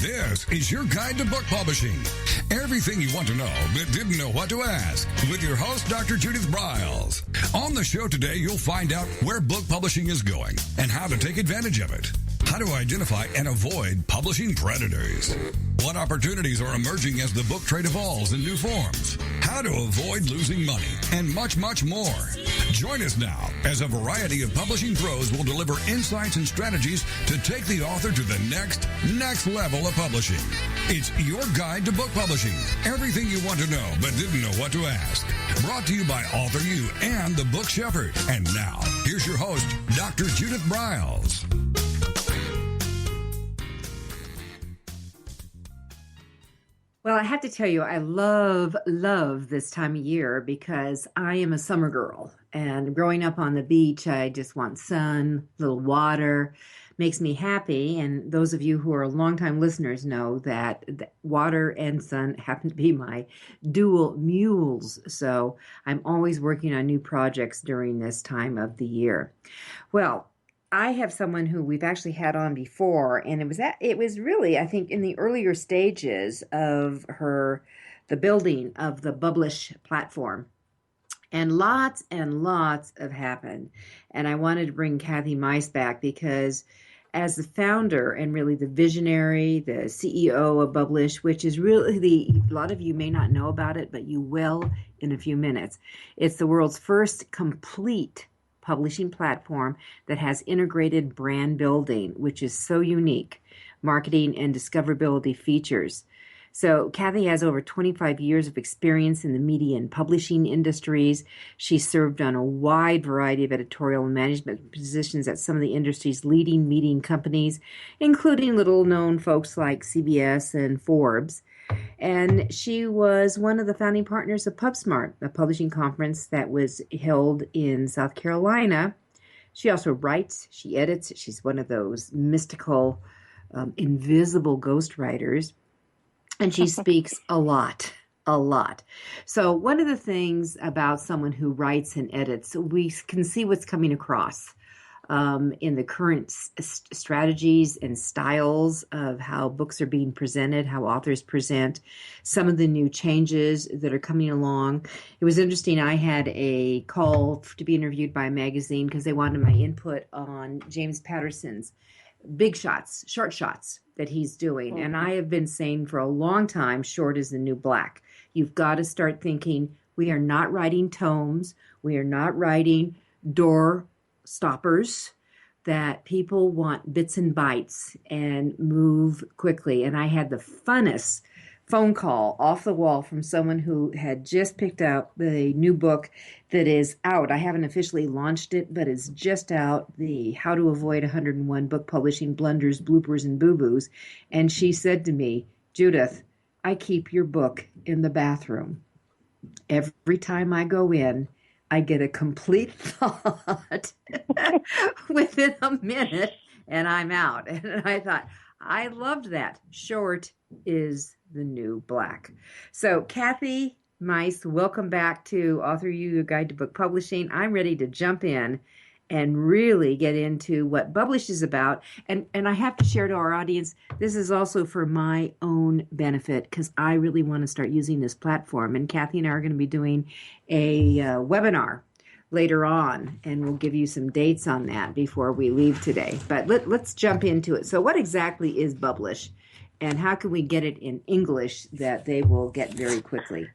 This is your guide to book publishing. Everything you want to know but didn't know what to ask with your host, Dr. Judith Briles. On the show today, you'll find out where book publishing is going and how to take advantage of it. How to identify and avoid publishing predators. What opportunities are emerging as the book trade evolves in new forms. How to avoid losing money and much, much more. Join us now as a variety of publishing pros will deliver insights and strategies to take the author to the next level of publishing. It's your guide to book publishing. Everything you want to know but didn't know what to ask. Brought to you by AuthorU and the Book Shepherd. And now, here's your host, Dr. Judith Briles. Well, I have to tell you, I love this time of year because I am a summer girl. And growing up on the beach, I just want sun, little water, makes me happy. And those of you who are longtime listeners know that water and sun happen to be my dual mules. So I'm always working on new projects during this time of the year. Well, I have someone who we've actually had on before, and it was really, I think, in the earlier stages of the building of the Bublish platform. And lots have happened. And I wanted to bring Kathy Mice back because as the founder and really the visionary, the CEO of Bublish, which is really, a lot of you may not know about it, but you will in a few minutes. It's the world's first complete publishing platform that has integrated brand building, which is so unique, marketing and discoverability features. So Kathy has over 25 years of experience in the media and publishing industries. She served on a wide variety of editorial and management positions at some of the industry's leading media companies, including little-known folks like CBS and Forbes. And she was one of the founding partners of PubSmart, a publishing conference that was held in South Carolina. She also writes, she edits. She's one of those mystical, invisible ghostwriters. And she speaks a lot. So one of the things about someone who writes and edits, we can see what's coming across in the current strategies and styles of how books are being presented, how authors present, some of the new changes that are coming along. It was interesting. I had a call to be interviewed by a magazine because they wanted my input on James Patterson's big shots, short shots that he's doing. And I have been saying for a long time, short is the new black. You've got to start thinking, we are not writing tomes. We are not writing door stoppers, that people want bits and bytes and move quickly. And I had the funnest phone call off the wall from someone who had just picked up the new book that is out. I haven't officially launched it, but it's just out, the How to Avoid 101 Book Publishing Blunders, Bloopers, and Boo-Boos. And she said to me, Judith, I keep your book in the bathroom. Every time I go in, I get a complete thought within a minute, and I'm out. And I thought, I loved that. Short is the new black. So, Kathy Mice, welcome back to AuthorU-Your Guide to Book Publishing. I'm ready to jump in and really get into what Bublish is about. And I have to share to our audience, this is also for my own benefit because I really want to start using this platform. And Kathy and I are going to be doing a webinar later on, and we'll give you some dates on that before we leave today. But let's jump into it. So what exactly is Bublish, and how can we get it in English that they will get very quickly?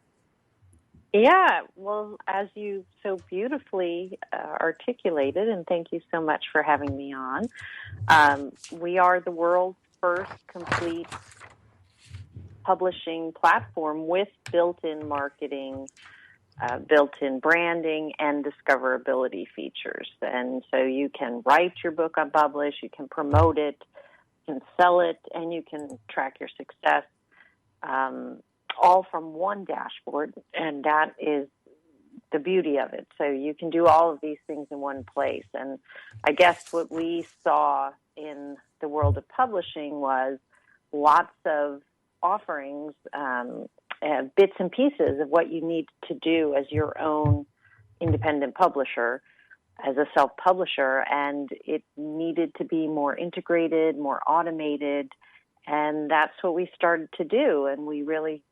Yeah, well, as you so beautifully articulated, and thank you so much for having me on, we are the world's first complete publishing platform with built-in marketing, built-in branding, and discoverability features. And so you can write your book on Bublish, you can promote it, you can sell it, and you can track your success, all from one dashboard, and that is the beauty of it. So you can do all of these things in one place. And I guess what we saw in the world of publishing was lots of offerings, bits and pieces of what you need to do as your own independent publisher, as a self-publisher, and it needed to be more integrated, more automated, And that's what we started to do. And we really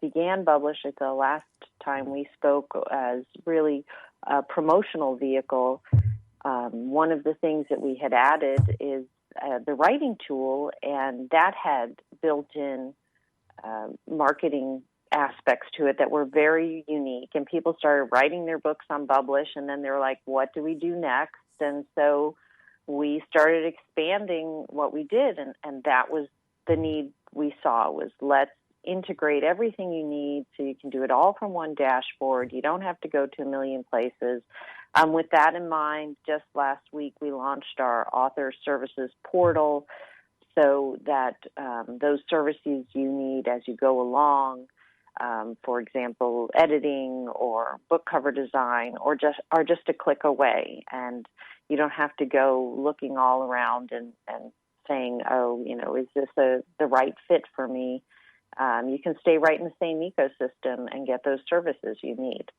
began Bublish at the last time we spoke as really a promotional vehicle. One of the things that we had added is the writing tool, and that had built-in marketing aspects to it that were very unique. And people started writing their books on Bublish, and then they were like, what do we do next? And so we started expanding what we did, and that was the need we saw, was let's integrate everything you need so you can do it all from one dashboard. You don't have to go to a million places. With that in mind, just last week we launched our author services portal so that those services you need as you go along, for example, editing or book cover design, are just a click away, and you don't have to go looking all around and saying, oh, is this the right fit for me? You can stay right in the same ecosystem and get those services you need.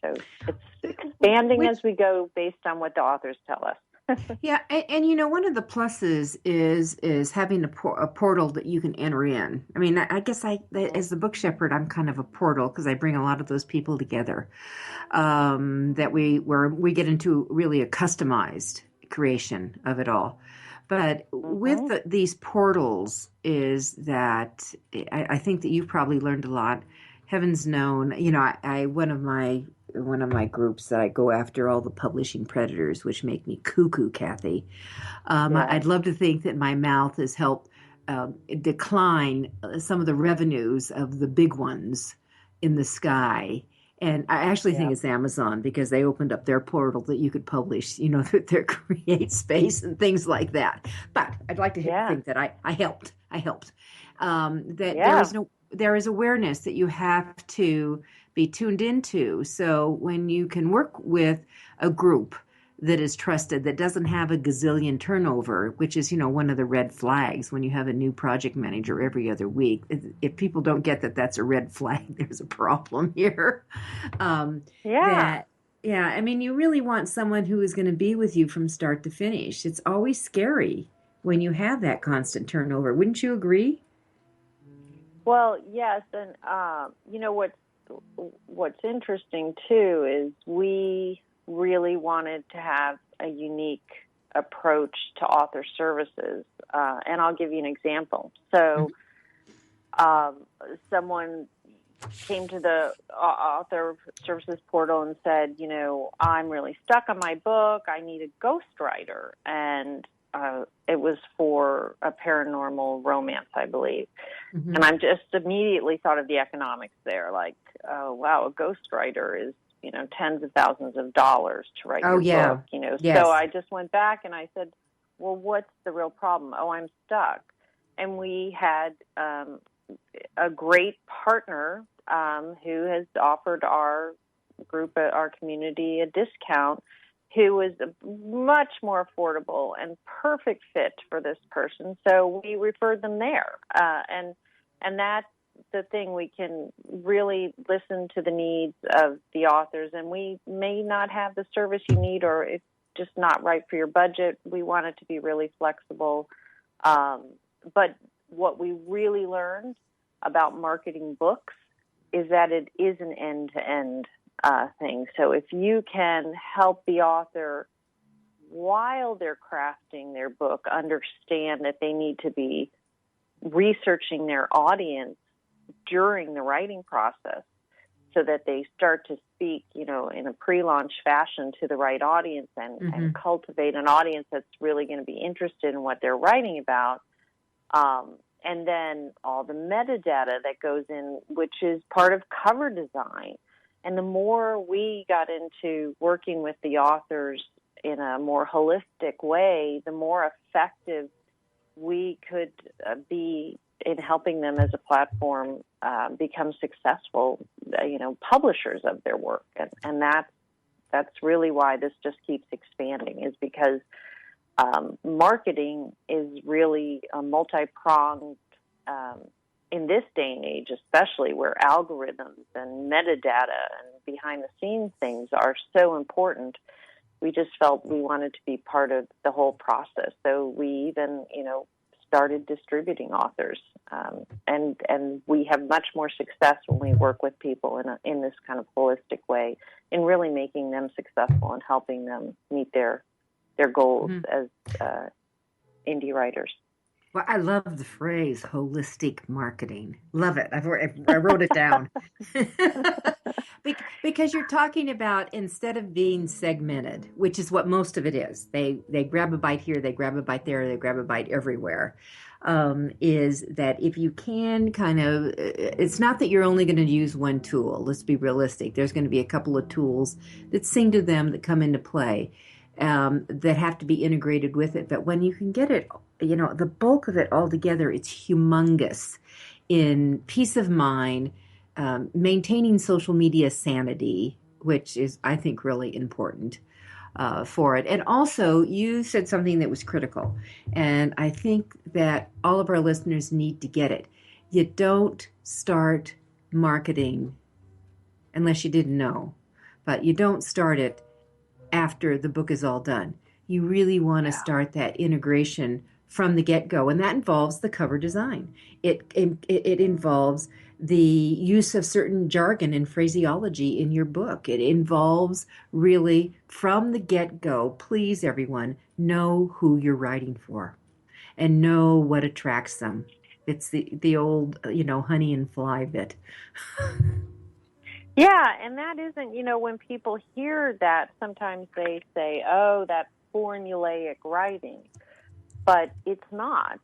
So it's expanding as we go based on what the authors tell us. Yeah, and one of the pluses is having a portal that you can enter in. I mean, I guess as the book shepherd, I'm kind of a portal because I bring a lot of those people together. Where we get into really a customized creation of it all. But with these portals is that I think that you've probably learned a lot. Heaven's known, I one of my groups that I go after all the publishing predators, which make me cuckoo, Kathy. I'd love to think that my mouth has helped decline some of the revenues of the big ones in the sky. And I actually think it's Amazon, because they opened up their portal that you could publish, their create space and things like that. But I'd like to think that I helped. There is awareness that you have to be tuned into. So when you can work with a group that is trusted, that doesn't have a gazillion turnover, which is, one of the red flags when you have a new project manager every other week. If people don't get that that's a red flag, there's a problem here. I mean, you really want someone who is going to be with you from start to finish. It's always scary when you have that constant turnover. Wouldn't you agree? Well, yes. And, what's interesting, too, is we really wanted to have a unique approach to author services. And I'll give you an example. So someone came to the author services portal and said, I'm really stuck on my book. I need a ghostwriter. And it was for a paranormal romance, I believe. Mm-hmm. And I just immediately thought of the economics there. Like, oh, wow, a ghostwriter is, tens of thousands of dollars to write your book, Yes. So I just went back and I said, well, what's the real problem? Oh, I'm stuck. And we had a great partner who has offered our group, our community, a discount, who was much more affordable and perfect fit for this person. So we referred them there. And that's the thing. We can really listen to the needs of the authors, and we may not have the service you need, or it's just not right for your budget. We want it to be really flexible. But what we really learned about marketing books is that it is an end-to-end thing. So if you can help the author while they're crafting their book understand that they need to be researching their audience during the writing process so that they start to speak, in a pre-launch fashion to the right audience and cultivate an audience that's really going to be interested in what they're writing about. And then all the metadata that goes in, which is part of cover design. And the more we got into working with the authors in a more holistic way, the more effective we could be in helping them as a platform become successful, publishers of their work. And that's really why this just keeps expanding, is because marketing is really a multi-pronged, in this day and age, especially where algorithms and metadata and behind-the-scenes things are so important. We just felt we wanted to be part of the whole process. So we even, started distributing authors. And we have much more success when we work with people in this kind of holistic way, in really making them successful and helping them meet their goals as indie writers. Well, I love the phrase holistic marketing. Love it. I wrote it down. Because you're talking about, instead of being segmented, which is what most of it is, they grab a bite here, they grab a bite there, they grab a bite everywhere, is that if you can kind of, it's not that you're only going to use one tool. Let's be realistic. There's going to be a couple of tools that sing to them that come into play, that have to be integrated with it. But when you can get it, the bulk of it all together, it's humongous in peace of mind, maintaining social media sanity, which is, I think, really important for it. And also, you said something that was critical, and I think that all of our listeners need to get it. You don't start marketing, unless you didn't know, but you don't start it after the book is all done. You really want to start that integration from the get-go, and that involves the cover design. It involves the use of certain jargon and phraseology in your book. It involves really, from the get-go, please, everyone, know who you're writing for and know what attracts them. It's the old, honey and fly bit. Yeah, and that isn't, when people hear that, sometimes they say, oh, that's formulaic writing. But it's not.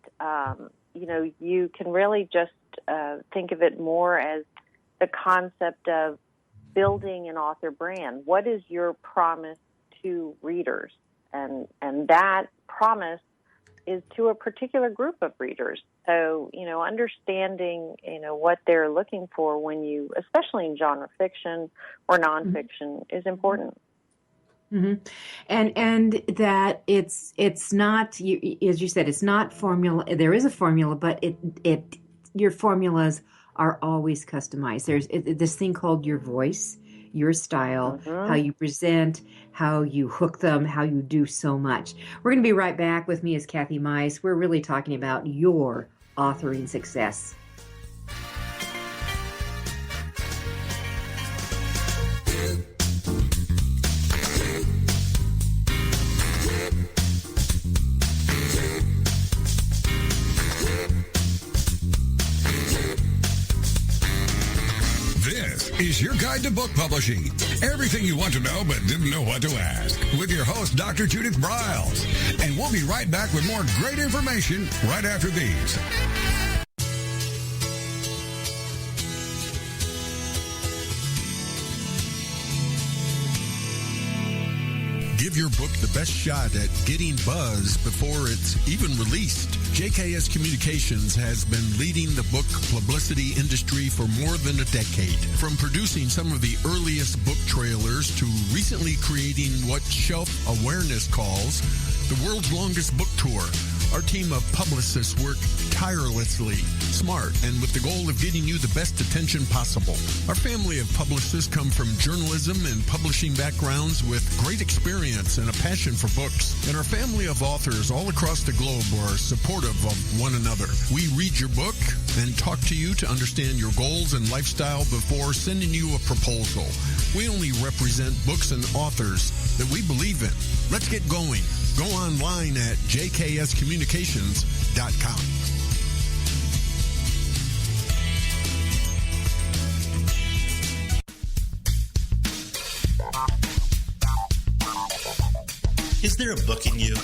You can really just think of it more as the concept of building an author brand. What is your promise to readers? And that promise is to a particular group of readers. So, understanding, what they're looking for when you, especially in genre fiction or nonfiction, is important. Mm-hmm. And that it's not, as you said, it's not formula. There is a formula, but your formulas are always customized. There's this thing called your voice, your style, how you present, how you hook them, how you do so much. We're going to be right back. With me is Kathy Mice. We're really talking about your authoring success. Is your guide to book publishing. Everything you want to know but didn't know what to ask. With your host, Dr. Judith Briles. And we'll be right back with more great information right after these. Give your book the best shot at getting buzz before it's even released. JKS Communications has been leading the book publicity industry for more than a decade. From producing some of the earliest book trailers to recently creating what Shelf Awareness calls the world's longest book tour, our team of publicists work tirelessly, smart, and with the goal of getting you the best attention possible. Our family of publicists come from journalism and publishing backgrounds with great experience and a passion for books. And our family of authors all across the globe are supportive of one another. We read your book and talk to you to understand your goals and lifestyle before sending you a proposal. We only represent books and authors that we believe in. Let's get going. Go online at jkscommunications.com. Is there a book in you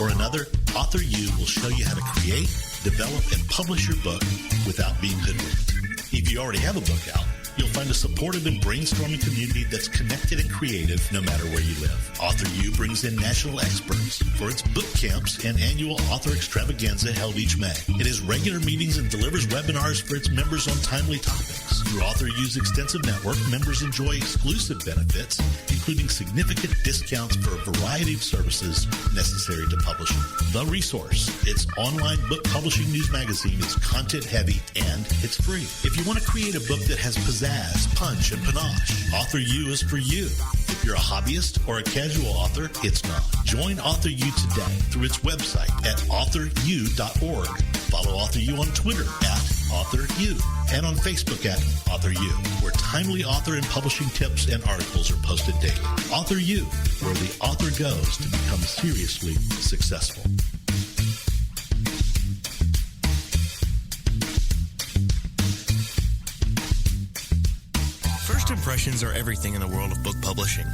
or another? AuthorU will show you how to create, develop, and publish your book without being hoodwinked. If you already have a book out, you'll find a supportive and brainstorming community that's connected and creative no matter where you live. AuthorU brings in national experts for its book camps and annual author extravaganza held each May. It has regular meetings and delivers webinars for its members on timely topics. Through AuthorU's extensive network, members enjoy exclusive benefits, including significant discounts for a variety of services necessary to publishing. The Resource, its online book publishing news magazine, is content-heavy and it's free. If you want to create a book that has pizzazz, punch, and panache, AuthorU is for you. If you're a hobbyist or a casual author, it's not. Join AuthorU today through its website at AuthorU.org. Follow AuthorU on Twitter at AuthorU and on Facebook at AuthorU, where timely author and publishing tips and articles are posted daily. AuthorU, where the author goes to become seriously successful. First impressions are everything in the world of book publishing.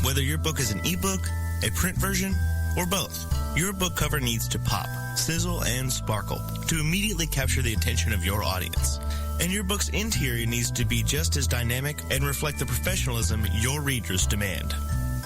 Whether your book is an ebook, a print version, or both, your book cover needs to pop, sizzle, and sparkle to immediately capture the attention of your audience. And your book's interior needs to be just as dynamic and reflect the professionalism your readers demand.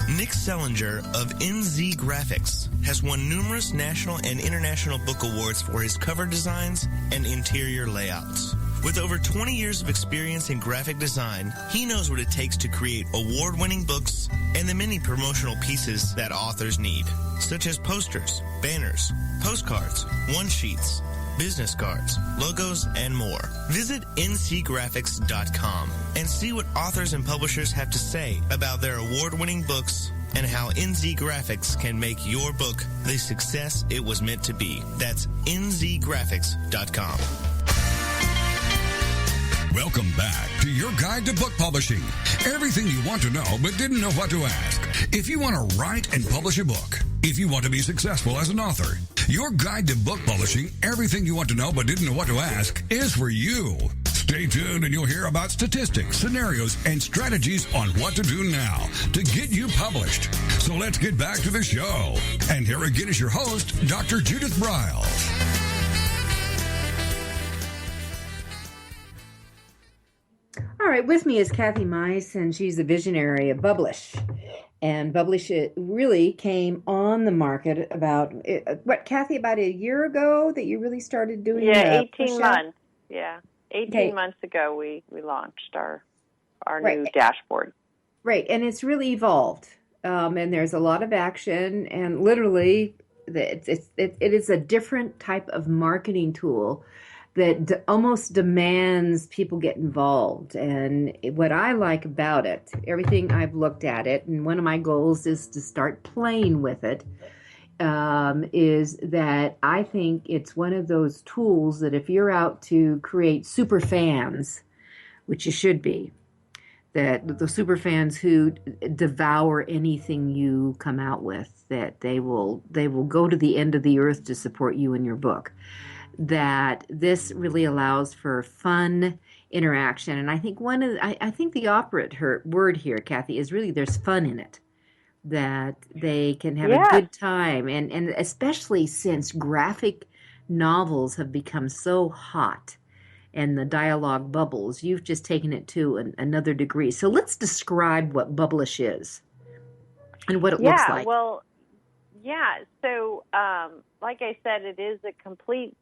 Nick Sellinger of NZ Graphics has won numerous national and international book awards for his cover designs and interior layouts. With over 20 years of experience in graphic design, he knows what it takes to create award-winning books and the many promotional pieces that authors need, such as posters, banners, postcards, one-sheets, business cards, logos, and more. Visit ncgraphics.com and see what authors and publishers have to say about their award-winning books and how NZ Graphics can make your book the success it was meant to be. That's nzgraphics.com. Welcome back to your guide to book publishing. Everything you want to know but didn't know what to ask. If you want to write and publish a book, if you want to be successful as an author, your guide to book publishing, everything you want to know but didn't know what to ask, is for you. Stay tuned and you'll hear about statistics, scenarios, and strategies on what to do now to get you published. So let's get back to the show. And here again is your host, Dr. Judith Briles. All right, with me is Kathy Mice, and she's the visionary of Bublish. And Bublish really came on the market about, Kathy, about a year ago that you really started doing it? Yeah, 18 months. Yeah, 18 months ago we launched our new dashboard. Right, and it's really evolved. And there's a lot of action, and literally it is a different type of marketing tool that almost demands people get involved. And what I like about it, everything I've looked at it, and one of my goals is to start playing with it, is that I think it's one of those tools that if you're out to create super fans, which you should be, that the super fans who devour anything you come out with, that they will go to the end of the earth to support you in your book. That this really allows for fun interaction, and I think I think the operative word here, Kathy, is really there's fun in it. That they can have a good time, and especially since graphic novels have become so hot, and the dialogue bubbles, you've just taken it to another degree. So let's describe what Bublish is and what it looks like. So like I said, it is a complete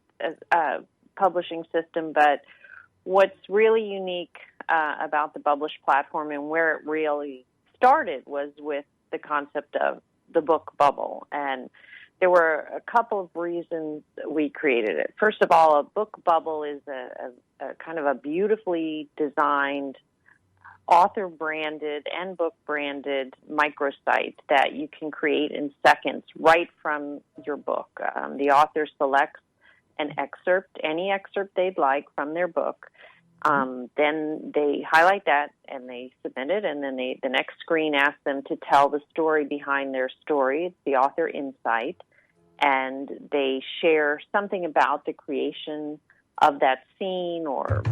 publishing system, but what's really unique about the Bublish platform and where it really started was with the concept of the book bubble. And there were a couple of reasons we created it. First of all, a book bubble is a kind of a beautifully designed, author-branded and book-branded microsite that you can create in seconds right from your book. The author selects an excerpt, any excerpt they'd like from their book. Then they highlight that and they submit it, and then the next screen asks them to tell the story behind their story. It's the author insight, and they share something about the creation of that scene or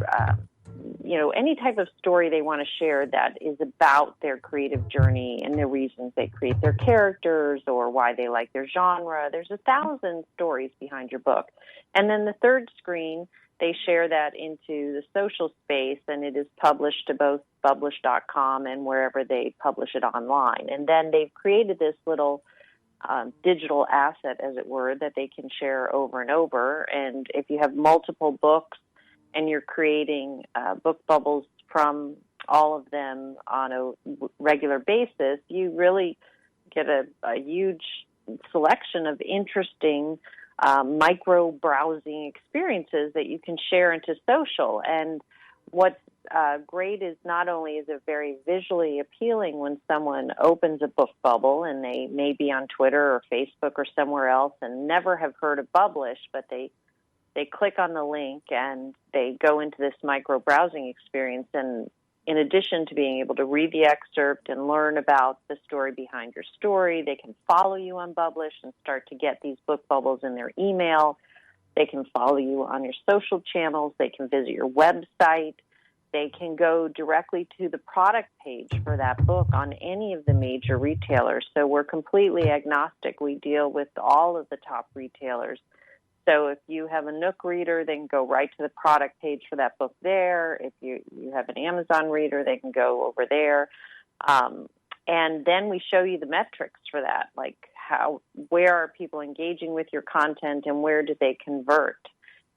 any type of story they want to share that is about their creative journey and the reasons they create their characters or why they like their genre. There's 1,000 stories behind your book. And then the third screen, they share that into the social space, and it is published to both Bublish.com and wherever they publish it online. And then they've created this little digital asset, as it were, that they can share over and over. And if you have multiple books and you're creating book bubbles from all of them on a regular basis, you really get a huge selection of interesting micro browsing experiences that you can share into social. And what's great is not only is it very visually appealing when someone opens a book bubble and they may be on Twitter or Facebook or somewhere else and never have heard of Bublish, but they they click on the link and they go into this micro browsing experience. And in addition to being able to read the excerpt and learn about the story behind your story, they can follow you on Bublish and start to get these book bubbles in their email. They can follow you on your social channels. They can visit your website. They can go directly to the product page for that book on any of the major retailers. So we're completely agnostic. We deal with all of the top retailers. So if you have a Nook reader, they can go right to the product page for that book there. If you have an Amazon reader, they can go over there. And then we show you the metrics for that, like where are people engaging with your content and where do they convert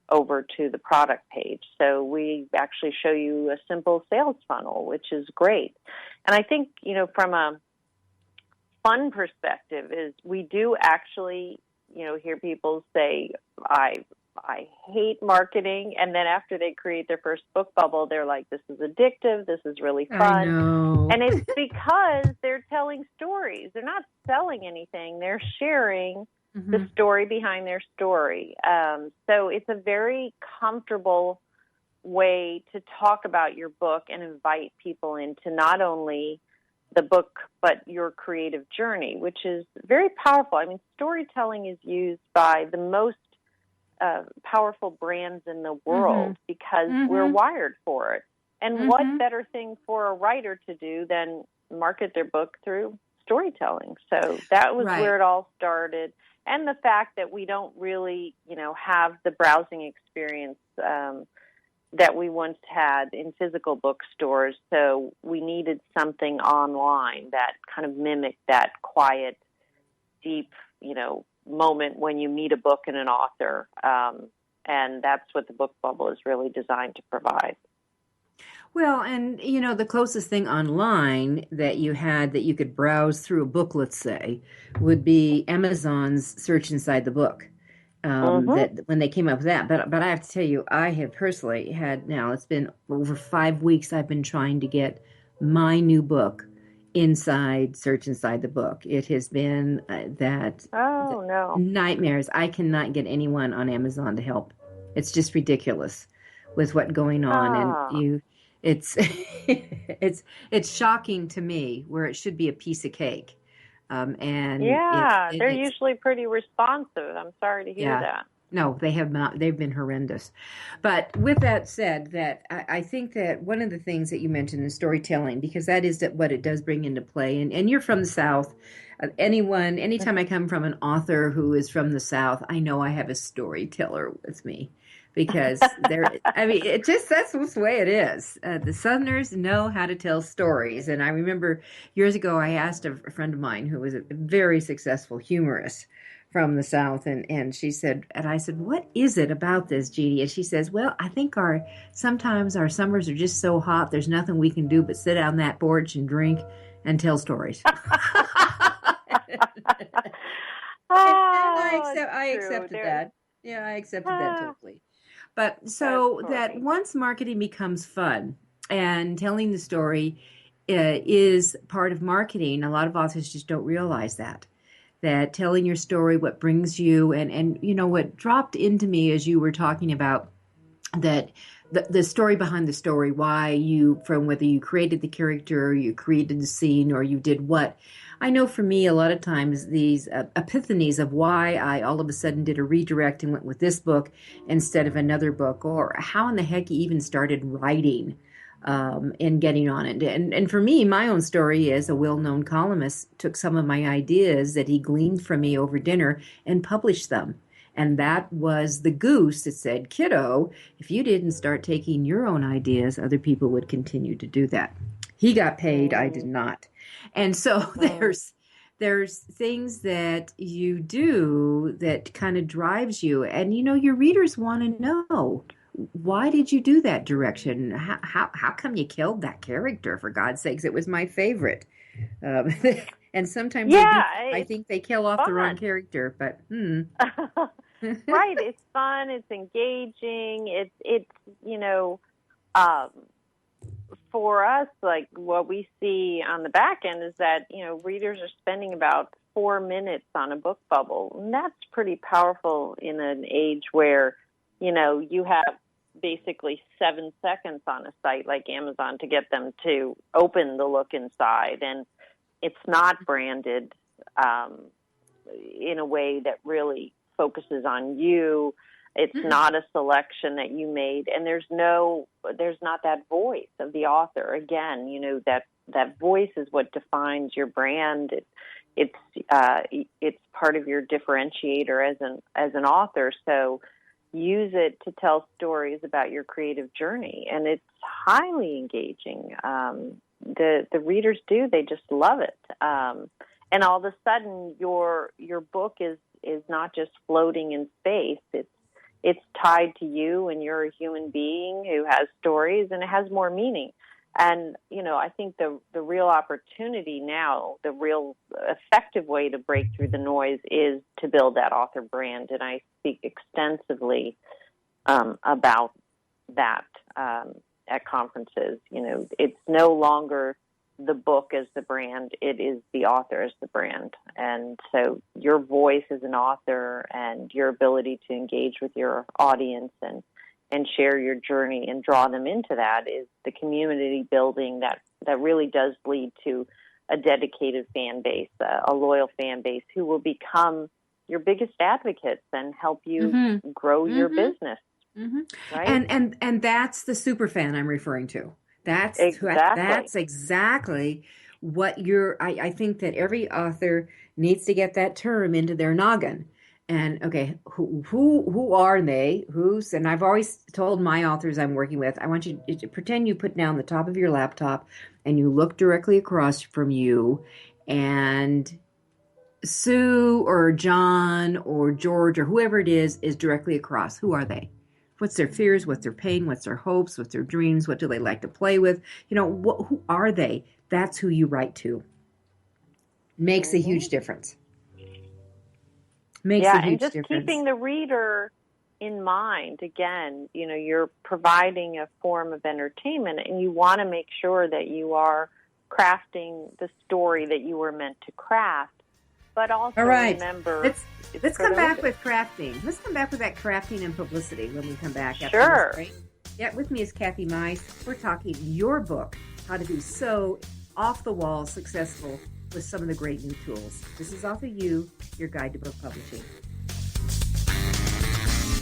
over to the product page. So we actually show you a simple sales funnel, which is great. And I think, from a fun perspective is we do actually, hear people say, I hate marketing. And then after they create their first book bubble, they're like, this is addictive. This is really fun. I know. And it's because they're telling stories. They're not selling anything. They're sharing the story behind their story. So it's a very comfortable way to talk about your book and invite people into not only the book, but your creative journey, which is very powerful. I mean, storytelling is used by the most powerful brands in the world because we're wired for it. And what better thing for a writer to do than market their book through storytelling? So that was where it all started. And the fact that we don't really, have the browsing experience that we once had in physical bookstores. So we needed something online that kind of mimicked that quiet, deep, moment when you meet a book and an author. And that's what the book bubble is really designed to provide. Well, and, the closest thing online that you had that you could browse through a book, let's say, would be Amazon's search inside the book. That when they came up with that. But I have to tell you, I have personally had now, it's been over 5 weeks I've been trying to get my new book search inside the book. It has been nightmares. I cannot get anyone on Amazon to help. It's just ridiculous with what's going on. And it's it's shocking to me where it should be a piece of cake. They're usually pretty responsive. I'm sorry to hear that. No, they have not. They've been horrendous. But with that said, I think that one of the things that you mentioned is storytelling, because that is what it does bring into play. And you're from the South. Anytime I come from an author who is from the South, I know I have a storyteller with me. Because that's the way it is. The Southerners know how to tell stories. And I remember years ago, I asked a friend of mine who was a very successful humorist from the South, and she said, and I said, what is it about this, Judy? And she says, well, I think sometimes our summers are just so hot, there's nothing we can do but sit on that porch and drink and tell stories. I accepted that. Yeah, I accepted that totally. But so that once marketing becomes fun and telling the story is part of marketing, a lot of authors just don't realize that telling your story, what brings you, and what dropped into me as you were talking about that the story behind the story, whether you created the character, or you created the scene, or you did what. I know for me, a lot of times these epiphanies of why I all of a sudden did a redirect and went with this book instead of another book, or how in the heck you even started writing and getting on it. And for me, my own story is a well-known columnist took some of my ideas that he gleaned from me over dinner and published them. And that was the goose that said, kiddo, if you didn't start taking your own ideas, other people would continue to do that. He got paid, I did not. And so there's things that you do that kind of drives you. And, your readers want to know, why did you do that direction? How come you killed that character, for God's sakes? It was my favorite. And sometimes I think they kill off the wrong character, but Right, it's fun, it's engaging, it's for us, like what we see on the back end is that, readers are spending about 4 minutes on a book bubble. And that's pretty powerful in an age where you have basically 7 seconds on a site like Amazon to get them to open the look inside, and it's not branded in a way that really focuses on you. It's not a selection that you made, and there's not that voice of the author. Again, that voice is what defines your brand. It's part of your differentiator as an author. So use it to tell stories about your creative journey, and it's highly engaging. The readers they just love it. And all of a sudden, your book is not just floating in space. It's tied to you, and you're a human being who has stories, and it has more meaning. And, I think the real opportunity now, the real effective way to break through the noise is to build that author brand. And I speak extensively about that at conferences. It's no longer the book as the brand, it is the author as the brand. And so your voice as an author and your ability to engage with your audience and share your journey and draw them into that is the community building that really does lead to a dedicated fan base, a loyal fan base who will become your biggest advocates and help you grow your business. Right? And that's the super fan I'm referring to. That's exactly what I think that every author needs to get that term into their noggin. And okay, who are they? And I've always told my authors I'm working with, I want you to pretend you put down the top of your laptop and you look directly across from you, and Sue or John or George or whoever it is directly across. Who are they? What's their fears? What's their pain? What's their hopes? What's their dreams? What do they like to play with? Who are they? That's who you write to. Makes a huge difference. And just keeping the reader in mind. Again, you're providing a form of entertainment, and you want to make sure that you are crafting the story that you were meant to craft. But also remember, let's come back with crafting. Let's come back with that crafting and publicity when we come back. Sure. This, right? Yeah, with me is Kathy Mice. We're talking your book, how to be so off the wall successful with some of the great new tools. This is AuthorU, your guide to book publishing.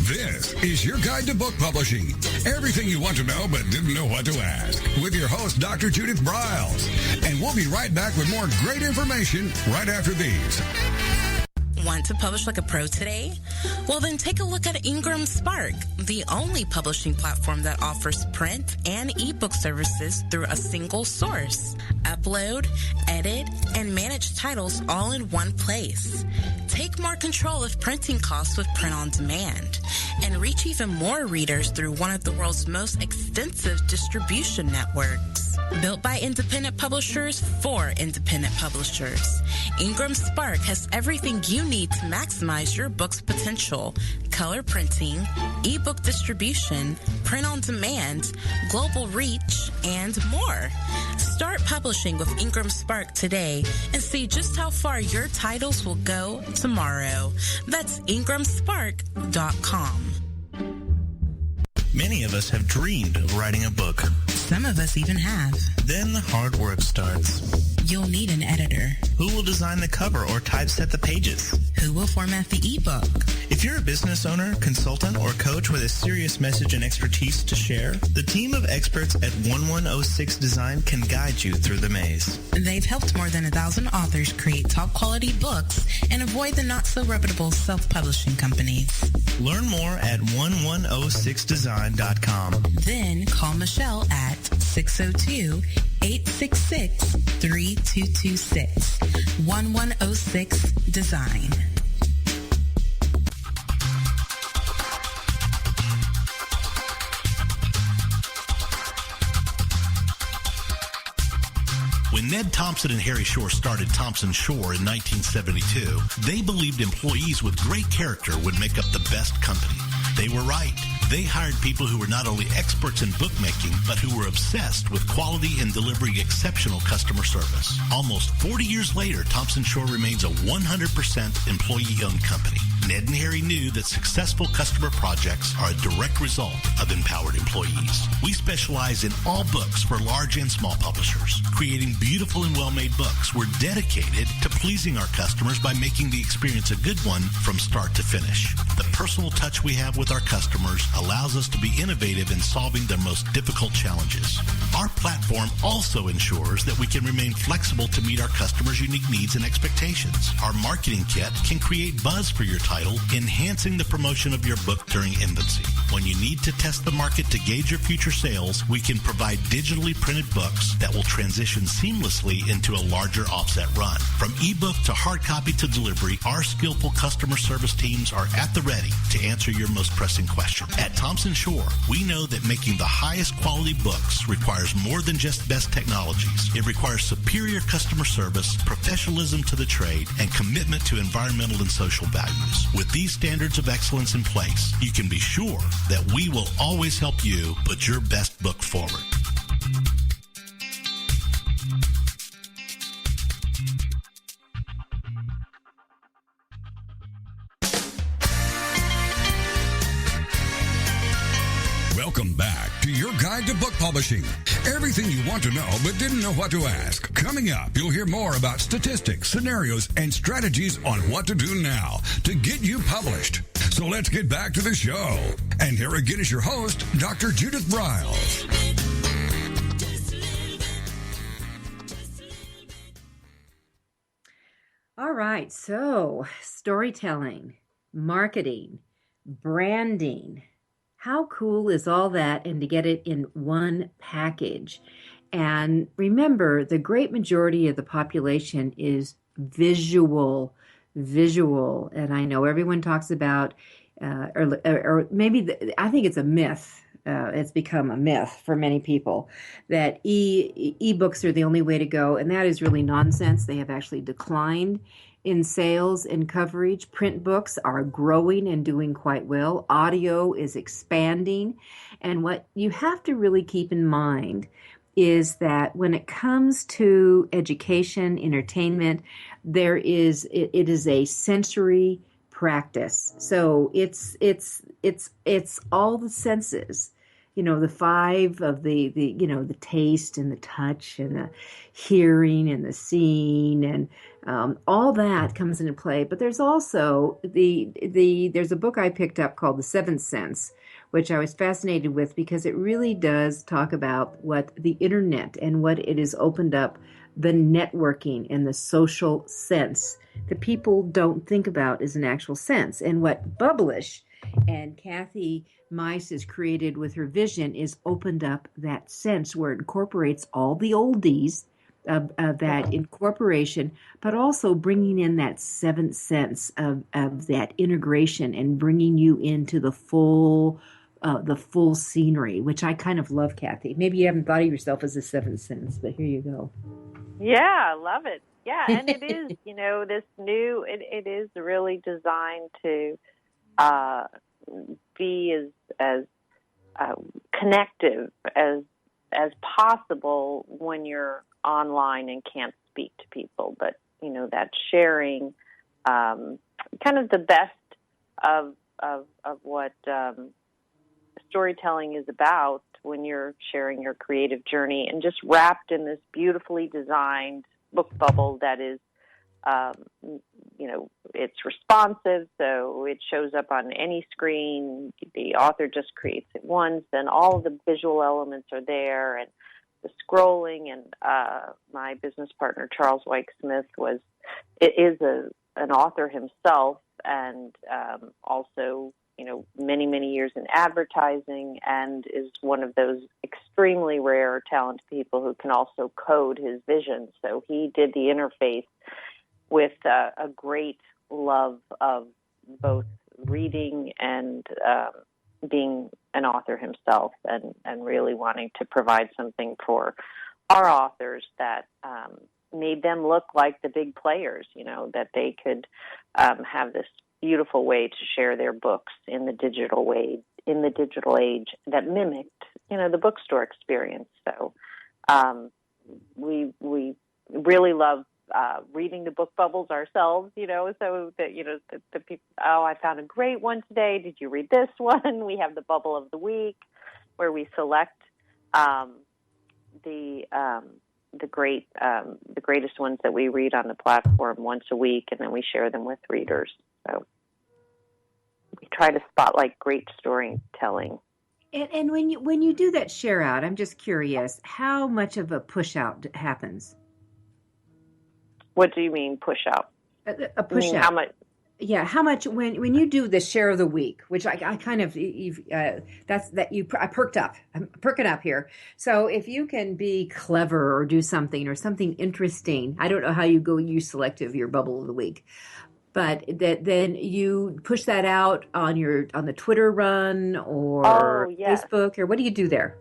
This is your guide to book publishing. Everything you want to know but didn't know what to ask. With your host, Dr. Judith Briles. And we'll be right back with more great information right after these. Want to publish like a pro today? Well, then take a look at Ingram Spark, the only publishing platform that offers print and ebook services through a single source. Upload, edit, and manage titles all in one place. Take more control of printing costs with print on demand, and reach even more readers through one of the world's most extensive distribution networks. Built by independent publishers for independent publishers, Ingram Spark has everything you need to maximize your book's potential: color printing, ebook distribution, print on demand, global reach, and more. Start publishing with Ingram Spark today and see just how far your titles will go tomorrow. That's ingramspark.com. Many of us have dreamed of writing a book. Some of us even have. Then the hard work starts. You'll need an editor. Who will design the cover or typeset the pages? Who will format the ebook? If you're a business owner, consultant, or coach with a serious message and expertise to share, the team of experts at 1106 Design can guide you through the maze. They've helped more than 1,000 authors create top-quality books and avoid the not-so-reputable self-publishing companies. Learn more at 1106design.com. Then call Michelle at 602-866-3226. 1106 Design. When Ned Thompson and Harry Shore started Thompson Shore in 1972, they believed employees with great character would make up the best company. They were right. They hired people who were not only experts in bookmaking, but who were obsessed with quality and delivering exceptional customer service. Almost 40 years later, Thompson Shore remains a 100% employee-owned company. Ned and Harry knew that successful customer projects are a direct result of empowered employees. We specialize in all books for large and small publishers. Creating beautiful and well-made books, we're dedicated to pleasing our customers by making the experience a good one from start to finish. The personal touch we have with our customers allows us to be innovative in solving their most difficult challenges. Our platform also ensures that we can remain flexible to meet our customers' unique needs and expectations. Our marketing kit can create buzz for your title, enhancing the promotion of your book during infancy. When you need to test the market to gauge your future sales, we can provide digitally printed books that will transition seamlessly into a larger offset run. From ebook to hard copy to delivery, our skillful customer service teams are at the ready to answer your most pressing question. At Thompson Shore, we know that making the highest quality books requires more than just best technologies. It requires superior customer service, professionalism to the trade, and commitment to environmental and social values. With these standards of excellence in place, you can be sure that we will always help you put your best book forward. Welcome back to your guide to book publishing. Everything you want to know but didn't know what to ask. Coming up, you'll hear more about statistics, scenarios, and strategies on what to do now to get you published. So let's get back to the show. And here again is your host, Dr. Judith Briles. All right, so storytelling, marketing, branding. How cool is all that, and to get it in one package? And remember, the great majority of the population is visual. And I know everyone talks about, or maybe, I think it's a myth. It's become a myth for many people that ebooks are the only way to go. And that is really nonsense. They have actually declined in sales and coverage. Print books are growing and doing quite well. Audio is expanding. And what you have to really keep in mind is that when it comes to education, entertainment, it is a sensory practice. So it's all the senses. The five of the taste and the touch and the hearing and the seeing and all that comes into play. But there's also there's a book I picked up called The Seventh Sense, which I was fascinated with because it really does talk about what the internet and what it has opened up, the networking and the social sense that people don't think about as an actual sense. And what Bublish and Kathy Mice has created with her vision is opened up that sense where it incorporates all the oldies of that incorporation, but also bringing in that seventh sense of that integration and bringing you into the full scenery, which I kind of love, Kathy. Maybe you haven't thought of yourself as a seventh sense, but here you go. Yeah, I love it. Yeah, and it is, this new, it is really designed to be as connective as possible when you're online and can't speak to people. But that sharing, kind of the best of what storytelling is about when you're sharing your creative journey, and just wrapped in this beautifully designed book bubble that is, it's responsive, so it shows up on any screen. The author just creates it once, and all of the visual elements are there, and the scrolling. And my business partner, Charles Wyke Smith, is an author himself, and also, many, many years in advertising, and is one of those extremely rare, talented people who can also code his vision. So he did the interface with a great love of both reading and being an author himself, and really wanting to provide something for our authors that made them look like the big players, that they could have this beautiful way to share their books in the digital age that mimicked, the bookstore experience. So we really love reading the book bubbles ourselves, so that, the people, oh, I found a great one today. Did you read this one? We have the bubble of the week where we select the greatest ones that we read on the platform once a week, and then we share them with readers. So we try to spotlight great storytelling. And when you do that share out, I'm just curious, how much of a push out happens? What do you mean push out? A push out. How much? Yeah, how much when you do the share of the week, which I kind of I perked up. I'm perking up here. So if you can be clever or do something or something interesting, I don't know how you selective your bubble of the week, but then you push that out on the Twitter run or Facebook, or what do you do there?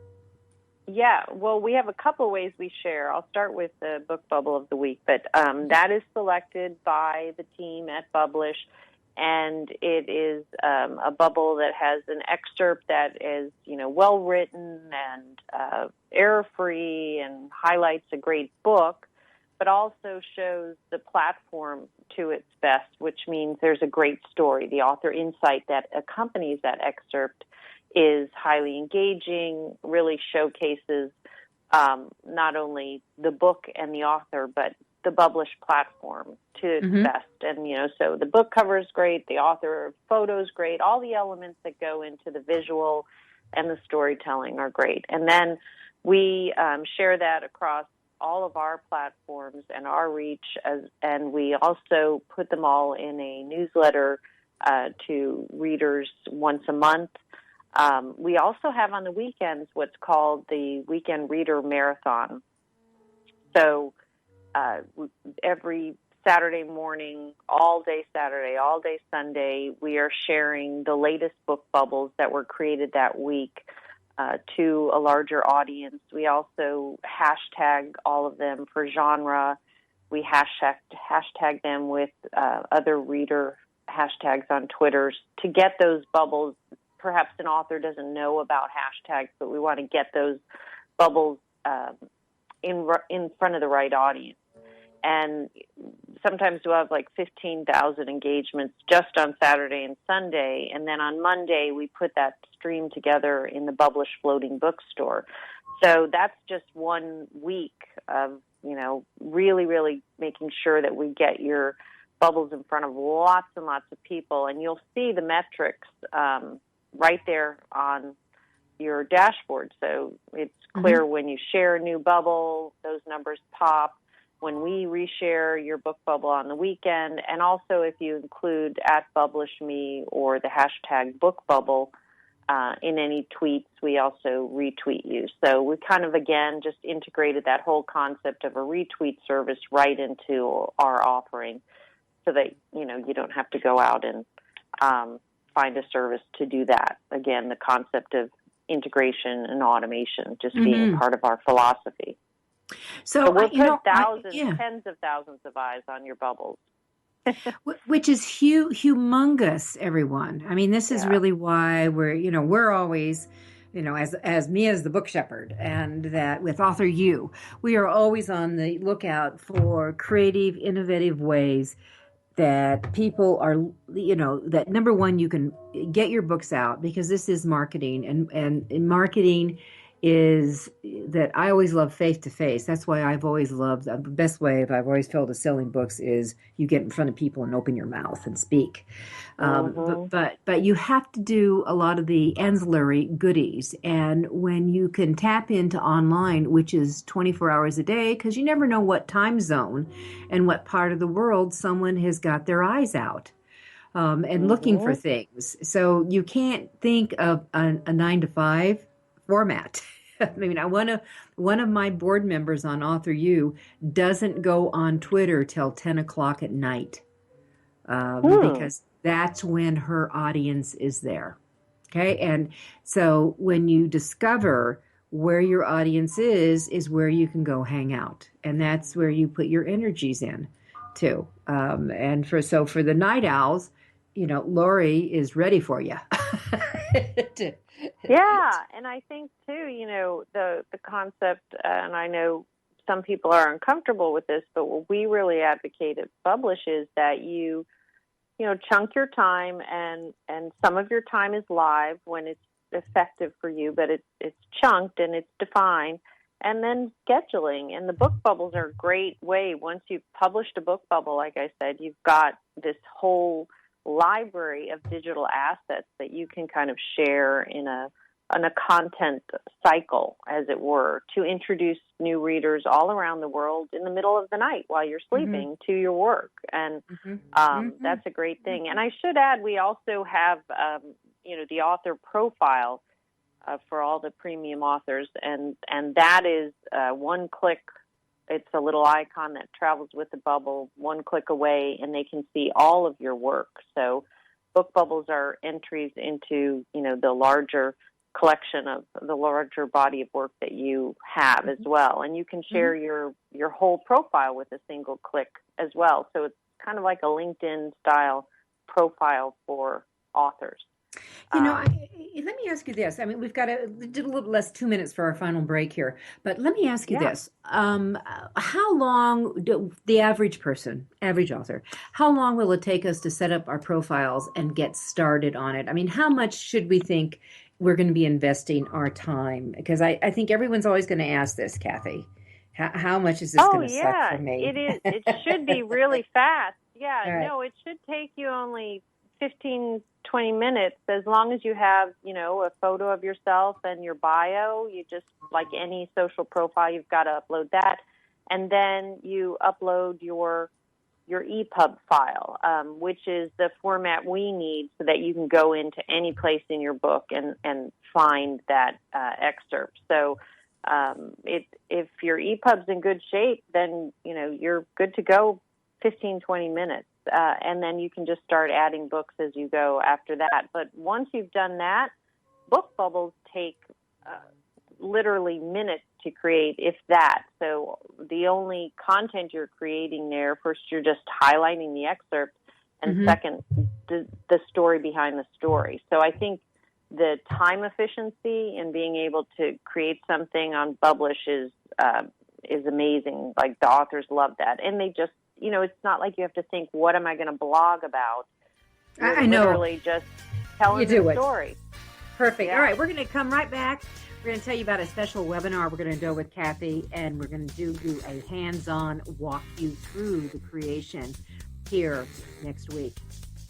Yeah, well, we have a couple ways we share. I'll start with the book bubble of the week, but that is selected by the team at Bublish, and it is a bubble that has an excerpt that is, well written and error-free and highlights a great book, but also shows the platform to its best, which means there's a great story. The author insight that accompanies that excerpt is highly engaging, really showcases not only the book and the author, but the Bublish platform to its best. And, so the book cover is great, the author photo is great, all the elements that go into the visual and the storytelling are great. And then we share that across all of our platforms and our reach, and we also put them all in a newsletter to readers once a month. We also have on the weekends what's called the Weekend Reader Marathon. So every Saturday morning, all day Saturday, all day Sunday, we are sharing the latest book bubbles that were created that week to a larger audience. We also hashtag all of them for genre. We hashtag them with other reader hashtags on Twitter to get those bubbles. Perhaps an author doesn't know about hashtags, but we want to get those bubbles in front of the right audience. And sometimes we'll have like 15,000 engagements just on Saturday and Sunday. And then on Monday, we put that stream together in the Bublish Floating Bookstore. So that's just 1 week of, really, really making sure that we get your bubbles in front of lots and lots of people. And you'll see the metrics right there on your dashboard. So it's clear when you share a new bubble, those numbers pop. When we reshare your book bubble on the weekend, and also if you include @BublishMe or the hashtag book bubble in any tweets, we also retweet you. So we kind of, again, just integrated that whole concept of a retweet service right into our offering so that, you don't have to go out and find a service to do that. Again, the concept of integration and automation just being part of our philosophy. So we'll put tens of thousands of eyes on your bubbles. Which is humongous, everyone. I mean, this is really why we're always, as me as the book shepherd, and that with AuthorU, we are always on the lookout for creative, innovative ways that people are, that number one, you can get your books out, because this is marketing, and marketing is that I always love face-to-face. That's why I've always loved, the best way I've always felt of selling books is you get in front of people and open your mouth and speak. But you have to do a lot of the ancillary goodies. And when you can tap into online, which is 24 hours a day, because you never know what time zone and what part of the world someone has got their eyes out and looking for things. So you can't think of a 9-to-5 format. I mean, one of my board members on AuthorU doesn't go on Twitter till 10 o'clock at night because that's when her audience is there. Okay, and so when you discover where your audience is where you can go hang out, and that's where you put your energies in too. And for the night owls, Lori is ready for you. Yeah, and I think too, the concept, and I know some people are uncomfortable with this, but what we really advocate at Bublish is that you chunk your time, and some of your time is live when it's effective for you, but it's chunked and it's defined. And then scheduling. And the book bubbles are a great way. Once you've published a book bubble, like I said, you've got this whole library of digital assets that you can kind of share in a content cycle, as it were, to introduce new readers all around the world in the middle of the night while you're sleeping to your work. And that's a great thing. And I should add, we also have, the author profile for all the premium authors, and that is one click. It's a little icon that travels with the bubble, one click away, and they can see all of your work. So book bubbles are entries into, the larger collection of the larger body of work that you have as well. And you can share your whole profile with a single click as well. So it's kind of like a LinkedIn-style profile for authors. Let me ask you this. I mean, we've got a little less 2 minutes for our final break here, but let me ask you this. How long the average author, how long will it take us to set up our profiles and get started on it? I mean, how much should we think we're going to be investing our time? Because I think everyone's always going to ask this, Kathy. How much is this going to suck for me? It is. It should be really fast. Yeah, right. No, it should take you only 15, 20 minutes, as long as you have, a photo of yourself and your bio. You just, like any social profile, you've got to upload that. And then you upload your EPUB file, which is the format we need so that you can go into any place in your book and find that excerpt. So if your EPUB's in good shape, then, you're good to go 15, 20 minutes. And then you can just start adding books as you go after that. But once you've done that, book bubbles take literally minutes to create, if that. So the only content you're creating there, first, you're just highlighting the excerpt, and second, the story behind the story. So I think the time efficiency in being able to create something on Bublish is amazing. Like, the authors love that. And they just, it's not like you have to think, what am I going to blog about? I know. Literally just telling the story. Perfect. Yeah. All right, we're going to come right back. We're going to tell you about a special webinar we're going to do with Kathy, and we're going to do a hands-on walk you through the creation here next week.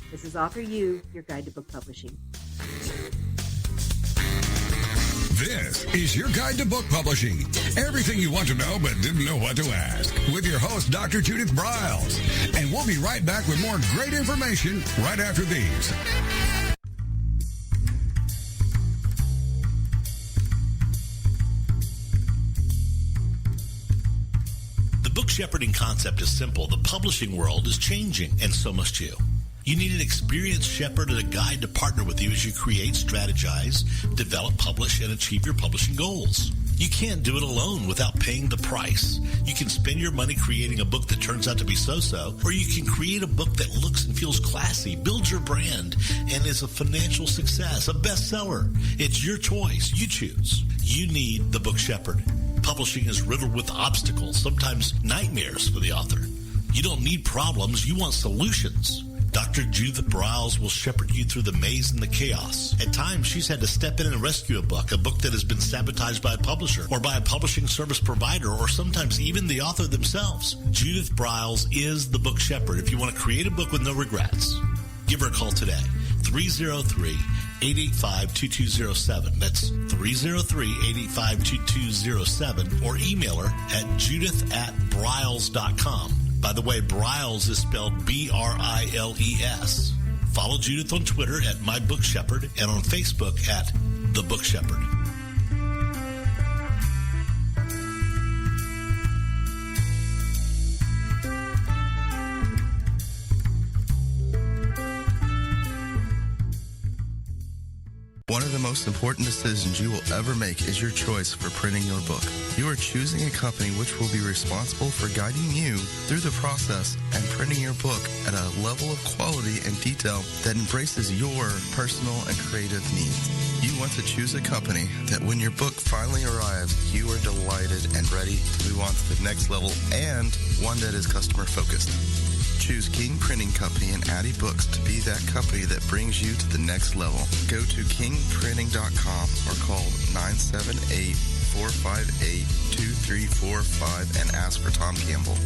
This is AuthorU, your guide to book publishing. This is your guide to book publishing. Everything you want to know but didn't know what to ask. With your host, Dr. Judith Briles. And we'll be right back with more great information right after these. The book shepherding concept is simple. The publishing world is changing, and so must you. You need an experienced shepherd and a guide to partner with you as you create, strategize, develop, publish, and achieve your publishing goals. You can't do it alone without paying the price. You can spend your money creating a book that turns out to be so-so, or you can create a book that looks and feels classy, builds your brand, and is a financial success, a bestseller. It's your choice. You choose. You need the book shepherd. Publishing is riddled with obstacles, sometimes nightmares for the author. You don't need problems. You want solutions. Dr. Judith Briles will shepherd you through the maze and the chaos. At times, she's had to step in and rescue a book that has been sabotaged by a publisher or by a publishing service provider, or sometimes even the author themselves. Judith Briles is the book shepherd if you want to create a book with no regrets. Give her a call today. 303-885-2207. That's 303-885-2207, or email her at judith@briles.com. By the way, Briles is spelled B-R-I-L-E-S. Follow Judith on Twitter at My Book Shepherd and on Facebook at The Book Shepherd. One of the most important decisions you will ever make is your choice for printing your book. You are choosing a company which will be responsible for guiding you through the process and printing your book at a level of quality and detail that embraces your personal and creative needs. You want to choose a company that when your book finally arrives, you are delighted and ready to move on to the next level, and one that is customer focused. Choose King Printing Company and Addy Books to be that company that brings you to the next level. Go to kingprinting.com or call 978-458-2345 and ask for Tom Campbell.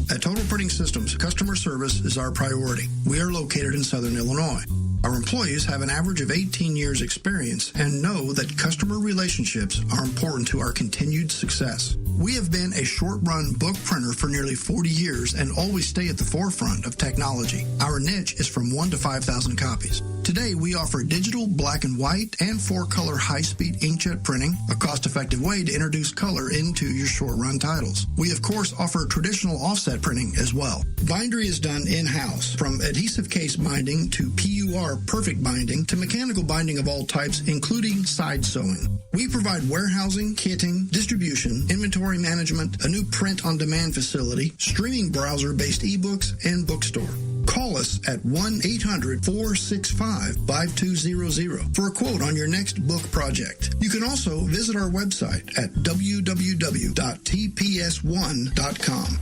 At Total Printing Systems, customer service is our priority. We are located in Southern Illinois. Our employees have an average of 18 years experience and know that customer relationships are important to our continued success. We have been a short-run book printer for nearly 40 years and always stay at the forefront of technology. Our niche is from 1 to 5,000 copies. Today, we offer digital, black and white, and 4-color high-speed inkjet printing, a cost-effective way to introduce color into your short-run titles. We, of course, offer traditional offset printing as well. Bindery is done in-house, from adhesive case binding to PUR perfect binding to mechanical binding of all types, including side sewing. We provide warehousing, kitting, distribution, inventory management, a new print-on-demand facility, streaming browser-based ebooks, and bookstore. Call us at 1-800-465-5200 for a quote on your next book project. You can also visit our website at www.tps1.com.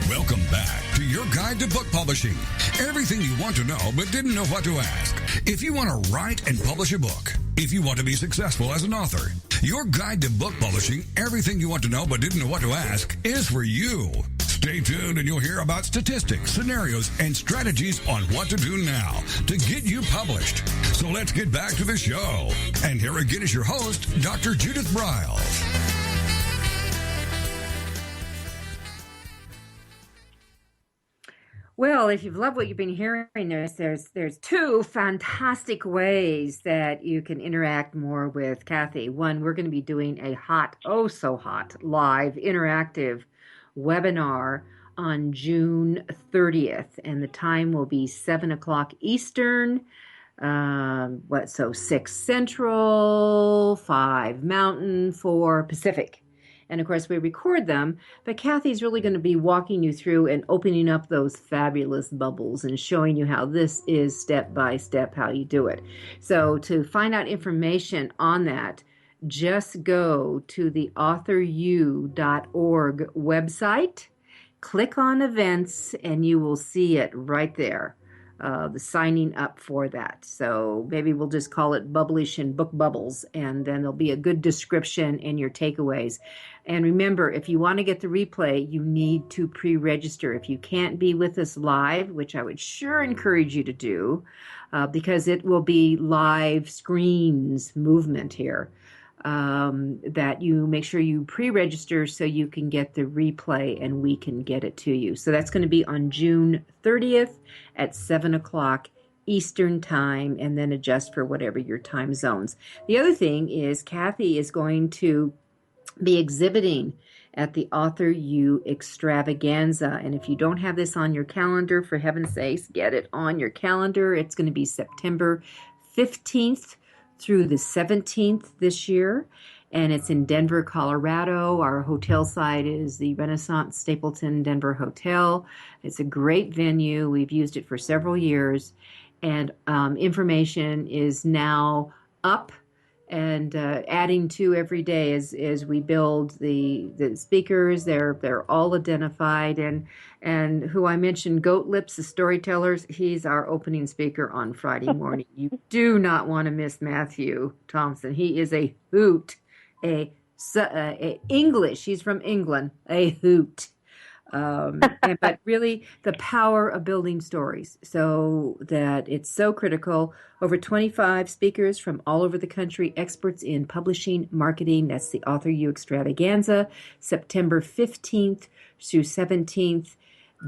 Welcome back to your guide to book publishing. Everything you want to know but didn't know what to ask. If you want to write and publish a book, if you want to be successful as an author, your guide to book publishing, everything you want to know but didn't know what to ask, is for you. Stay tuned and you'll hear about statistics, scenarios, and strategies on what to do now to get you published. So let's get back to the show. And here again is your host, Dr. Judith Briles. Well, if you've loved what you've been hearing, there's two fantastic ways that you can interact more with Kathy. One, we're going to be doing a hot, oh so hot, live interactive webinar on June 30th, and the time will be 7 o'clock Eastern, 6 Central, 5 Mountain, 4 Pacific. And of course, we record them, but Kathy's really going to be walking you through and opening up those fabulous bubbles and showing you how this is step by step how you do it. So to find out information on that, just go to the AuthorU.org website, click on events, and you will see it right there. The signing up for that. So maybe we'll just call it Bublish and Book Bubbles, and then there'll be a good description and your takeaways. And remember, if you want to get the replay, you need to pre-register. If you can't be with us live, which I would sure encourage you to do, because it will be live screens movement here, that you make sure you pre-register so you can get the replay and we can get it to you. So that's going to be on June 30th at 7 o'clock Eastern time, and then adjust for whatever your time zones. The other thing is Kathy is going to be exhibiting at the AuthorU Extravaganza. And if you don't have this on your calendar, for heaven's sakes, get it on your calendar. It's going to be September 15th through the 17th this year, and it's in Denver, Colorado. Our hotel site is the Renaissance Stapleton Denver Hotel. It's a great venue. We've used it for several years, and information is now up and adding to every day as we build the speakers. They're all identified, and who I mentioned, Goat Lips, the storytellers, he's our opening speaker on Friday morning. You do not want to miss Matthew Thompson. He is a hoot, a English. He's from England, a hoot. But really the power of building stories, so that it's so critical. Over 25 speakers from all over the country, experts in publishing, marketing. That's the AuthorU Extravaganza, September 15th through 17th.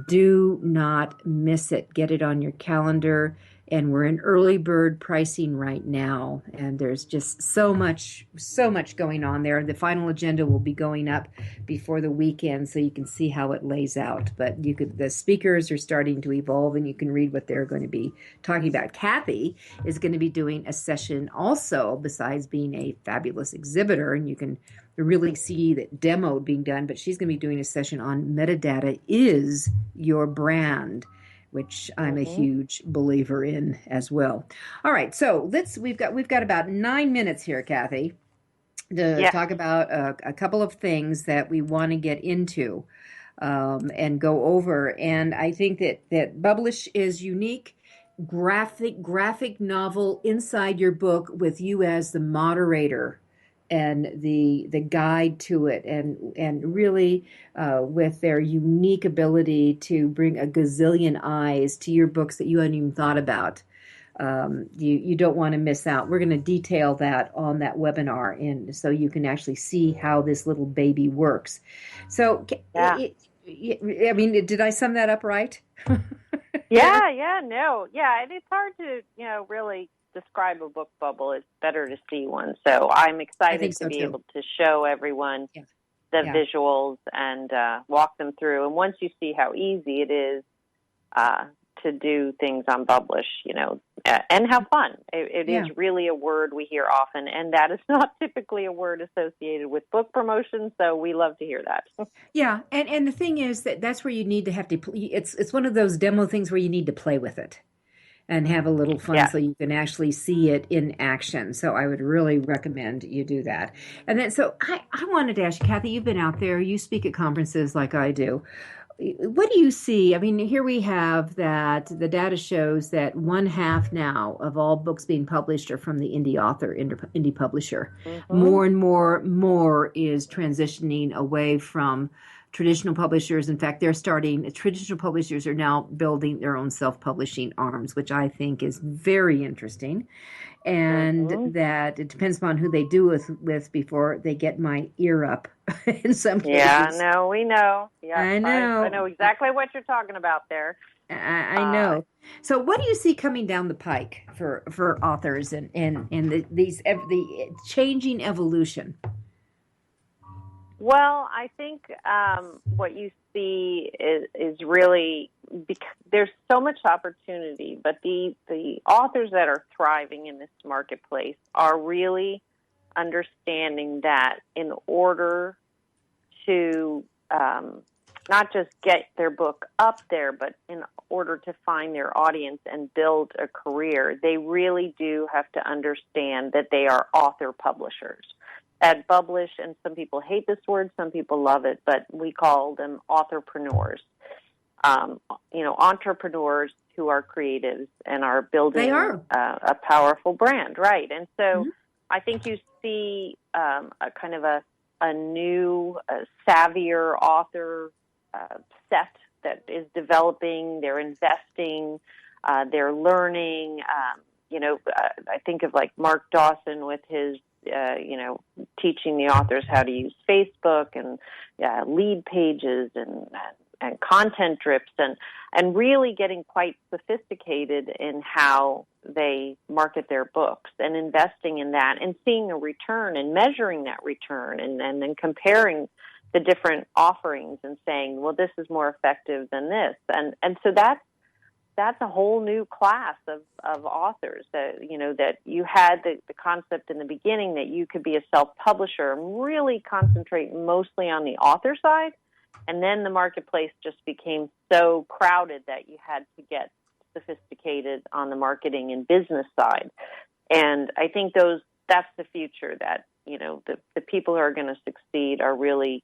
Do not miss it. Get it on your calendar. and we're in early bird pricing right now, and there's just so much going on there. The final agenda will be going up before the weekend, so you can see how it lays out. But the speakers are starting to evolve, and you can read what they're going to be talking about. Kathy is going to be doing a session also, besides being a fabulous exhibitor, and you can really see that demo being done, but she's going to be doing a session on metadata is your brand, which I'm a huge believer in as well. All right, so we've got about 9 minutes here, Kathy, to talk about a couple of things that we want to get into and go over. And I think that Bublish is unique, graphic novel inside your book with you as the moderator and the guide to it, and really with their unique ability to bring a gazillion eyes to your books that you hadn't even thought about. You don't want to miss out. We're going to detail that on that webinar, and so you can actually see how this little baby works. So, I mean, did I sum that up right? And it's hard to really describe a book bubble. It's better to see one. So I'm excited to be able to show everyone the visuals and walk them through. And once you see how easy it is to do things on Bublish, and have fun. It is really a word we hear often, and that is not typically a word associated with book promotion, so we love to hear that. Yeah, and the thing is that's where you need to it's one of those demo things where you need to play with it and have a little fun so you can actually see it in action. So I would really recommend you do that. And then, so I wanted to ask you, Kathy, you've been out there, you speak at conferences like I do. What do you see? I mean, here we have that the data shows that 1/2 now of all books being published are from the indie author, indie publisher. More and more is transitioning away from traditional publishers. In fact, traditional publishers are now building their own self-publishing arms, which I think is very interesting. And that it depends upon who they do with before they get my ear up in some cases. Yeah, no, we know. Yeah, I know. I know exactly what you're talking about there. I know. So what do you see coming down the pike for authors and the changing evolution? Well, I think what you see is really, because there's so much opportunity, but the authors that are thriving in this marketplace are really understanding that in order to not just get their book up there, but in order to find their audience and build a career, they really do have to understand that they are author publishers. At Bublish, and some people hate this word, some people love it, but we call them authorpreneurs. Entrepreneurs who are creatives and are building a powerful brand, right? And so I think you see a kind of a new, savvier author set that is developing. They're investing, they're learning. I think of like Mark Dawson with his teaching the authors how to use Facebook and lead pages and content drips and really getting quite sophisticated in how they market their books and investing in that and seeing a return and measuring that return and then comparing the different offerings and saying, well, this is more effective than this. And so that's a whole new class of authors that you had the concept in the beginning that you could be a self-publisher and really concentrate mostly on the author side. And then the marketplace just became so crowded that you had to get sophisticated on the marketing and business side. And I think that's the future, that, the people who are going to succeed are really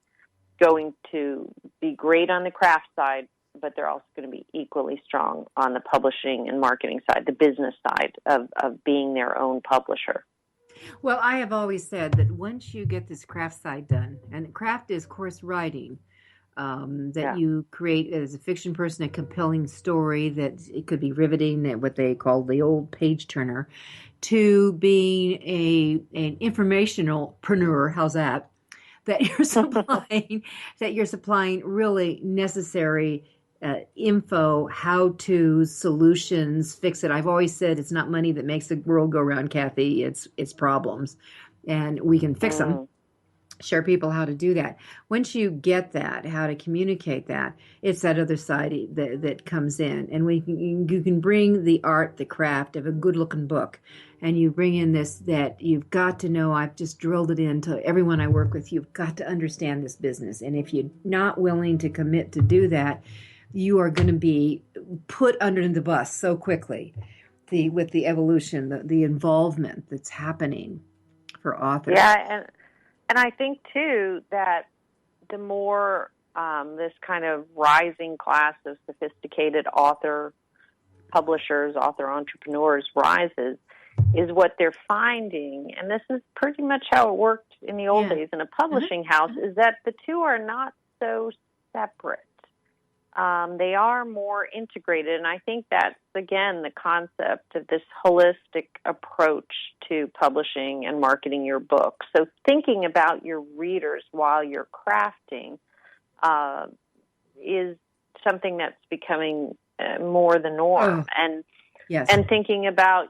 going to be great on the craft side, but they're also going to be equally strong on the publishing and marketing side, the business side of being their own publisher. Well, I have always said that once you get this craft side done, and craft is course writing, you create as a fiction person a compelling story that it could be riveting, what they call the old page turner, to being an informationalpreneur. How's that? That you're supplying really necessary info, how-tos, solutions, fix it. I've always said it's not money that makes the world go round, Kathy. It's problems, and we can fix them. Share people how to do that. Once you get that, how to communicate that, it's that other side that comes in, and you can bring the art, the craft of a good-looking book, and you bring in this that you've got to know. I've just drilled it into everyone I work with. You've got to understand this business, and if you're not willing to commit to do that, you are going to be put under the bus so quickly. With the evolution, the involvement that's happening for authors. Yeah, and I think, too, that the more this kind of rising class of sophisticated author publishers, author entrepreneurs rises, is what they're finding, and this is pretty much how it worked in the old days in a publishing house, is that the two are not so separate. They are more integrated, and I think that's, again, the concept of this holistic approach to publishing and marketing your book. So thinking about your readers while you're crafting is something that's becoming more the norm. And thinking about,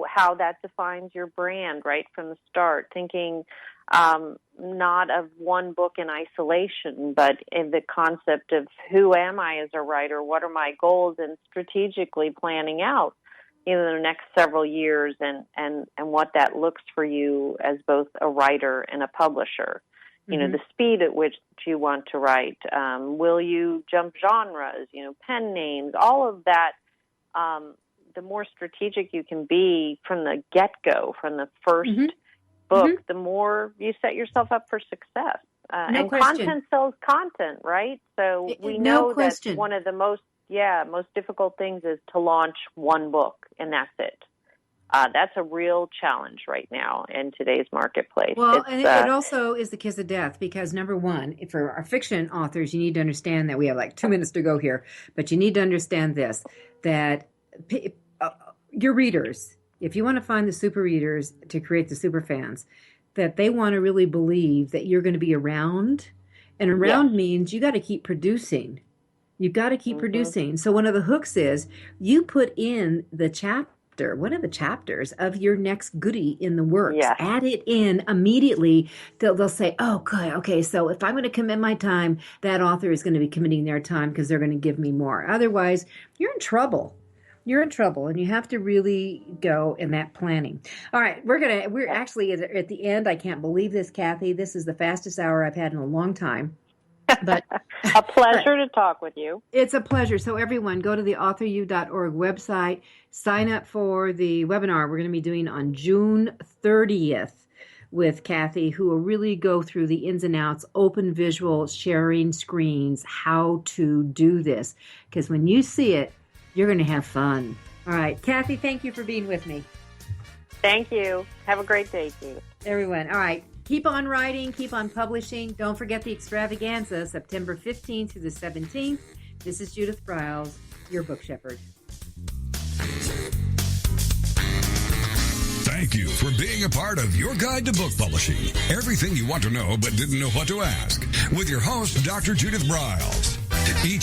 how that defines your brand right from the start, thinking not of one book in isolation, but in the concept of who am I as a writer, what are my goals, and strategically planning out, the next several years and what that looks for you as both a writer and a publisher. The speed at which you want to write. Will you jump genres, pen names, all of that. The more strategic you can be from the get-go, from the first book, the more you set yourself up for success. And content sells content, right? So we know that one of the most difficult things is to launch one book, and that's it. That's a real challenge right now in today's marketplace. Well, and it also is the kiss of death because, number one, for our fiction authors, you need to understand that we have like 2 minutes to go here, but you need to understand this, that your readers, if you want to find the super readers to create the super fans, that they want to really believe that you're going to be around, and around means you got to keep producing. You've got to keep producing. So one of the hooks is you put in the one of the chapters of your next goodie in the works. Yes. Add it in immediately. They'll say, oh, good. Okay, so if I'm going to commit my time, that author is going to be committing their time because they're going to give me more. Otherwise, you're in trouble. You're in trouble, and you have to really go in that planning. All right, we're actually at the end. I can't believe this, Kathy. This is the fastest hour I've had in a long time. But a pleasure to talk with you. It's a pleasure. So everyone, go to the AuthorU.org website, sign up for the webinar we're going to be doing on June 30th with Kathy, who will really go through the ins and outs, open visual, sharing screens, how to do this. Because when you see it, you're going to have fun. All right. Kathy, thank you for being with me. Thank you. Have a great day, too. Everyone. All right. Keep on writing. Keep on publishing. Don't forget the extravaganza, September 15th through the 17th. This is Judith Briles, your book shepherd. Thank you for being a part of Your Guide to Book Publishing. Everything you want to know but didn't know what to ask. With your host, Dr. Judith Briles. Each